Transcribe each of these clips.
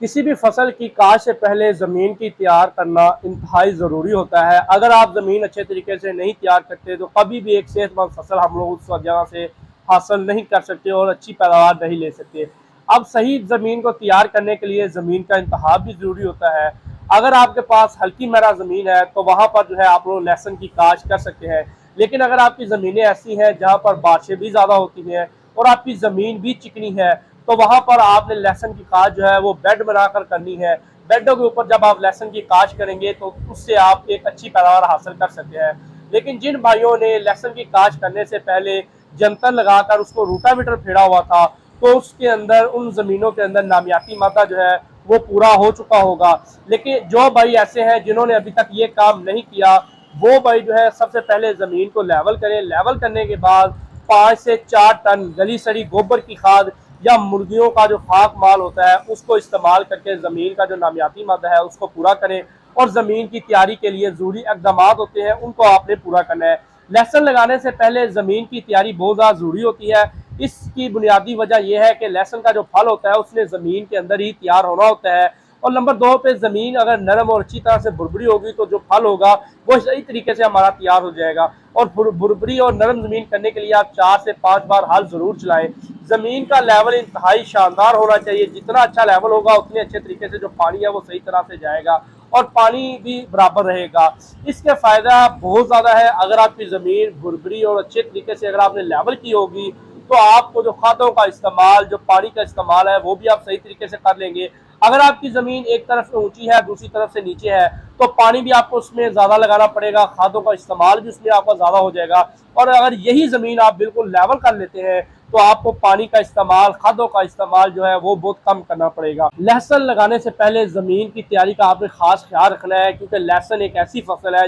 किसी भी फसल की काश्त से पहले ज़मीन की तैयार करना इंतहाई ज़रूरी होता है। अगर आप ज़मीन अच्छे तरीके से नहीं तैयार करते तो कभी भी एक सेहतमंद फसल हम लोग उस जगह से हासिल नहीं कर सकते और अच्छी पैदावार नहीं ले सकते। अब सही ज़मीन को तैयार करने के लिए ज़मीन का इंतखाब भी ज़रूरी होता है। अगर आपके पास हल्की मैरा ज़मीन है तो वहाँ पर जो है आप लोग लहसुन की काश्त कर सकते हैं। लेकिन अगर आपकी ज़मीनें ऐसी हैं जहाँ पर बारिशें भी ज़्यादा होती हैं और आपकी ज़मीन भी चिकनी है तो वहां पर आपने लहसुन की काश्त जो है वो बेड बनाकर करनी है। बेडों के ऊपर जब आप लहसुन की काश्त करेंगे तो उससे आप एक अच्छी पैदावार हासिल कर सकते हैं। लेकिन जिन भाइयों ने लहसुन की काश्त करने से पहले जंतर लगाकर उसको रूटावेटर फेरा हुआ था तो उसके अंदर उन जमीनों के अंदर नामियाती मादा जो है वो पूरा हो चुका होगा। लेकिन जो भाई ऐसे हैं जिन्होंने अभी तक ये काम नहीं किया वो भाई जो है सबसे पहले जमीन को लेवल करें। लेवल करने के बाद 5 से 4 टन गली सड़ी गोबर की खाद या मुर्गियों का जो खाक माल होता है उसको इस्तेमाल करके ज़मीन का जो नामियाती मादा है उसको पूरा करें और ज़मीन की तैयारी के लिए ज़रूरी इकदाम होते हैं उनको आपने पूरा करना है। लहसुन लगाने से पहले ज़मीन की तैयारी बहुत ज़्यादा ज़रूरी होती है। इसकी बुनियादी वजह यह है कि लहसुन का जो फल होता है उसने ज़मीन के अंदर ही तैयार होना होता है। और नंबर 2 पे ज़मीन अगर नरम और अच्छी तरह से बुरबुरी होगी तो जो फल होगा वो सही तरीके से हमारा तैयार हो जाएगा। और बुरबुरी और नरम ज़मीन करने के लिए आप 4 से 5 बार हल ज़रूर चलाएं। ज़मीन का लेवल इंतहाई शानदार होना चाहिए। जितना अच्छा लेवल होगा उतने अच्छे तरीके से जो पानी है वो सही तरह से जाएगा और पानी भी बराबर रहेगा। इसके फ़ायदा बहुत ज़्यादा है। अगर आपकी ज़मीन भुरभुरी और अच्छे तरीके से अगर आपने लेवल की होगी तो आपको जो खादों का इस्तेमाल जो पानी का इस्तेमाल है वो भी आप सही तरीके से कर लेंगे। अगर आपकी ज़मीन एक तरफ से ऊंची है दूसरी तरफ से नीचे है तो पानी भी आपको उसमें ज़्यादा लगाना पड़ेगा, खादों का इस्तेमाल भी उसमें आपका ज़्यादा हो जाएगा। और अगर यही ज़मीन आप बिल्कुल लेवल कर लेते हैं तो आपको पानी का इस्तेमाल, खादों का इस्तेमाल जो है वो बहुत कम करना पड़ेगा। लहसुन लगाने से पहले ज़मीन की तैयारी का आपने खास ख्याल रखना है क्योंकि लहसुन एक ऐसी फसल है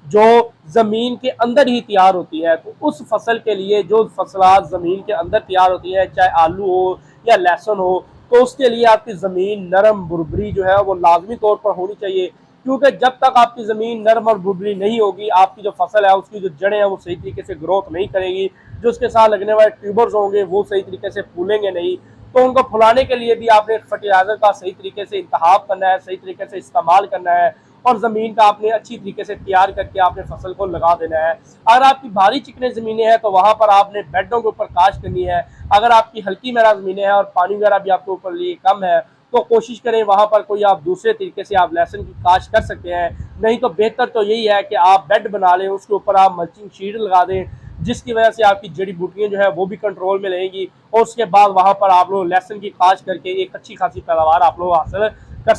जो ज़मीन के अंदर ही तैयार होती है। तो उस फसल के लिए जो फसलात ज़मीन के अंदर तैयार होती है चाहे आलू हो या लहसुन हो तो उसके लिए आपकी ज़मीन नरम बुरबरी जो है वो लाजमी तौर पर होनी चाहिए। क्योंकि जब तक आपकी ज़मीन नरम और बुरबरी नहीं होगी आपकी जो फसल है उसकी जो जड़ें हैं वो सही तरीके से ग्रोथ नहीं करेगी। जो उसके साथ लगने वाले ट्यूबर्स होंगे वो सही तरीके से फूलेंगे नहीं। तो उनको फुलाने के लिए भी आपने फर्टिलाइजर का सही तरीके से इंतखाब करना है, सही तरीके से इस्तेमाल करना है और ज़मीन का आपने अच्छी तरीके से तैयार करके आपने फसल को लगा देना है। अगर आपकी भारी चिकनी ज़मीनें हैं तो वहाँ पर आपने बेडों के ऊपर काश्त करनी है। अगर आपकी हल्की मैरा ज़मीनें हैं और पानी वगैरह भी आपके ऊपर लिए कम है तो कोशिश करें वहाँ पर कोई आप दूसरे तरीके से आप लहसुन की काश्त कर सकते हैं। नहीं तो बेहतर तो यही है कि आप बेड बना लें, उसके ऊपर आप मल्चिंग शीट लगा दें जिसकी वजह से आपकी जड़ी बूटियाँ जो है वो भी कंट्रोल में रहेंगी और उसके बाद वहाँ पर आप लोग लहसुन की काश्त करके एक अच्छी खासी पैदावार आप लोग हासिल कर सकते हैं।